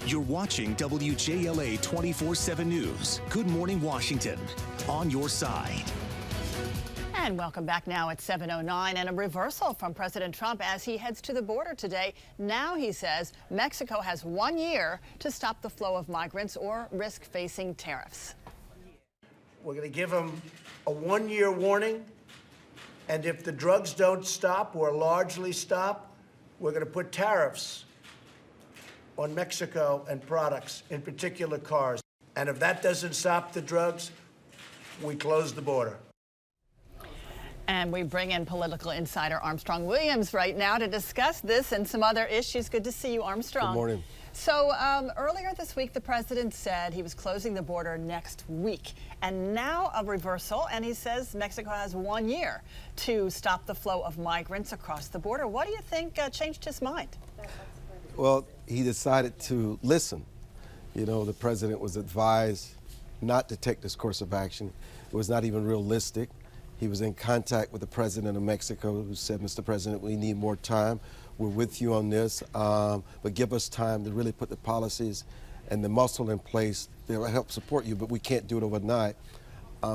You're watching WJLA 24/7 News. Good Morning Washington. On your side. And welcome back now at 7:09, and a reversal from President Trump as he heads to the border today. Now he says Mexico has 1 year to stop the flow of migrants or risk facing tariffs. We're going to give them a 1-year warning, and if the drugs don't stop or largely stop, we're going to put tariffs on Mexico and products, in particular cars. And if that doesn't stop the drugs, we close the border. And we bring in political insider Armstrong Williams right now to discuss this and some other issues. Good to see you, Armstrong. Good morning. So earlier this week, the president said he was closing the border next week. And now a reversal, and he says Mexico has 1 year to stop the flow of migrants across the border. What do you think changed his mind? Well, he decided to listen. You know, the president was advised not to take this course of action. It was not even realistic. He was in contact with the president of Mexico, who said, Mr. President, we need more time. We're with you on this, but give us time to really put the policies and the muscle in place that will help support you, but we can't do it overnight.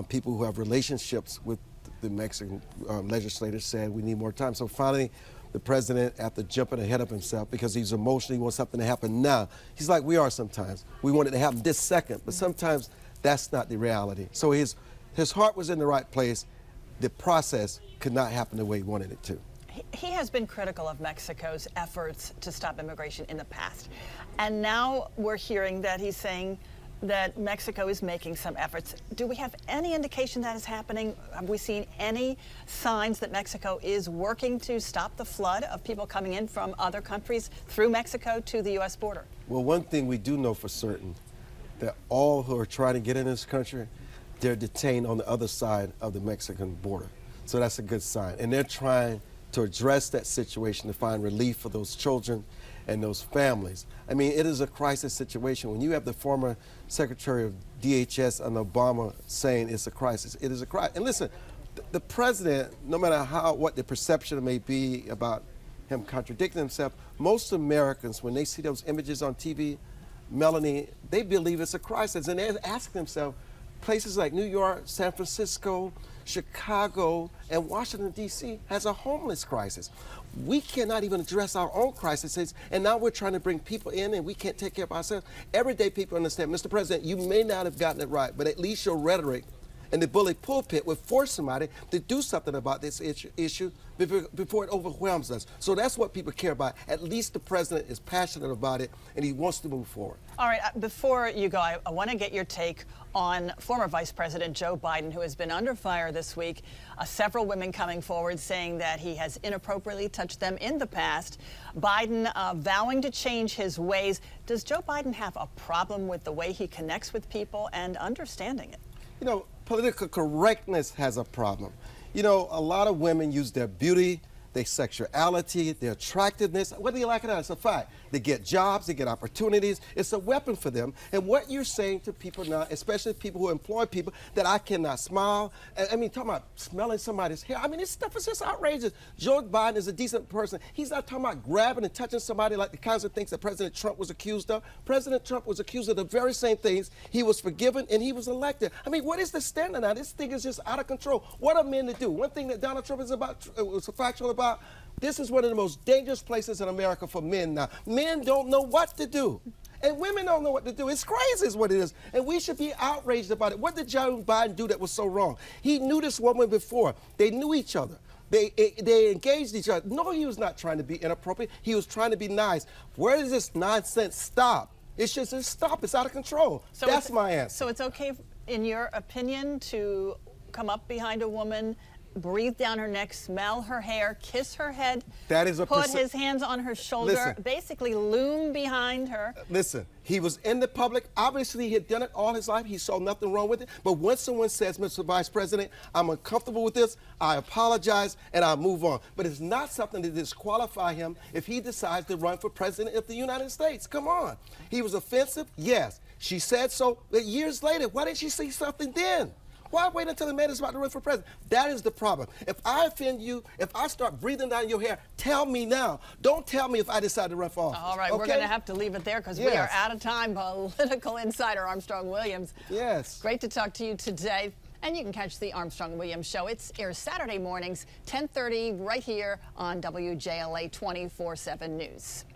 People who have relationships with the Mexican legislators said we need more time. So finally, the president, after jumping ahead of himself, because he's emotional, he wants something to happen now. He's like we are sometimes. We want it to happen this second, but sometimes that's not the reality. So his heart was in the right place. The process could not happen the way he wanted it to. He has been critical of Mexico's efforts to stop immigration in the past. And now we're hearing that he's saying that Mexico is making some efforts. Do we have any indication that is happening? Have we seen any signs that Mexico is working to stop the flood of people coming in from other countries through Mexico to the U.S. border? Well, one thing we do know for certain, that all who are trying to get in this country, they're detained on the other side of the Mexican border. So that's a good sign. And they're trying to address that situation to find relief for those children and those families. I mean, it is a crisis situation. When you have the former Secretary of DHS under Obama saying it's a crisis, it is a crisis. And listen, the president, no matter what the perception may be about him contradicting himself, most Americans, when they see those images on TV, Melanie, they believe it's a crisis. And they're asking themselves, places like New York, San Francisco, Chicago, and Washington, D.C. has a homeless crisis. We cannot even address our own crises, and now we're trying to bring people in and we can't take care of ourselves. Everyday people understand, Mr. President, you may not have gotten it right, but at least your rhetoric and the bully pulpit would force somebody to do something about this issue before it overwhelms us. So that's what people care about. At least the president is passionate about it, and he wants to move forward. All right, before you go, I want to get your take on former Vice President Joe Biden, who has been under fire this week. Several women coming forward saying that he has inappropriately touched them in the past. Biden vowing to change his ways. Does Joe Biden have a problem with the way he connects with people and understanding it? You know, political correctness has a problem. You know, a lot of women use their beauty, their sexuality, their attractiveness, whether you like it or not, it's a fact. They get jobs, they get opportunities. It's a weapon for them. And what you're saying to people now, especially people who employ people, that I cannot smile. I mean, talking about smelling somebody's hair. I mean, this stuff is just outrageous. Joe Biden is a decent person. He's not talking about grabbing and touching somebody like the kinds of things that President Trump was accused of. President Trump was accused of the very same things. He was forgiven and he was elected. I mean, what is the standard now? This thing is just out of control. What are men to do? One thing that Donald Trump was factual about, this is one of the most dangerous places in America for men now. Men don't know what to do. And women don't know what to do. It's crazy is what it is. And we should be outraged about it. What did Joe Biden do that was so wrong? He knew this woman before. They knew each other. They engaged each other. No, he was not trying to be inappropriate. He was trying to be nice. Where does this nonsense stop? It should just stop. It's out of control. So that's my answer. So it's okay, in your opinion, to come up behind a woman, breathe down her neck, smell her hair, kiss her head, put his hands on her shoulder, basically loom behind her. Listen, he was in the public. Obviously, he had done it all his life. He saw nothing wrong with it. But once someone says, Mr. Vice President, I'm uncomfortable with this, I apologize, and I'll move on. But it's not something to disqualify him if he decides to run for president of the United States. Come on. He was offensive? Yes. She said so. But years later, why didn't she see something then? Why wait until the man is about to run for president? That is the problem. If I offend you, if I start breathing down your hair, tell me now. Don't tell me if I decide to run for office. All right, okay? we're going to have to leave it there because we are out of time. Political insider Armstrong Williams. Yes. Great to talk to you today. And you can catch the Armstrong Williams Show. It airs Saturday mornings, 10:30, right here on WJLA 24/7 News.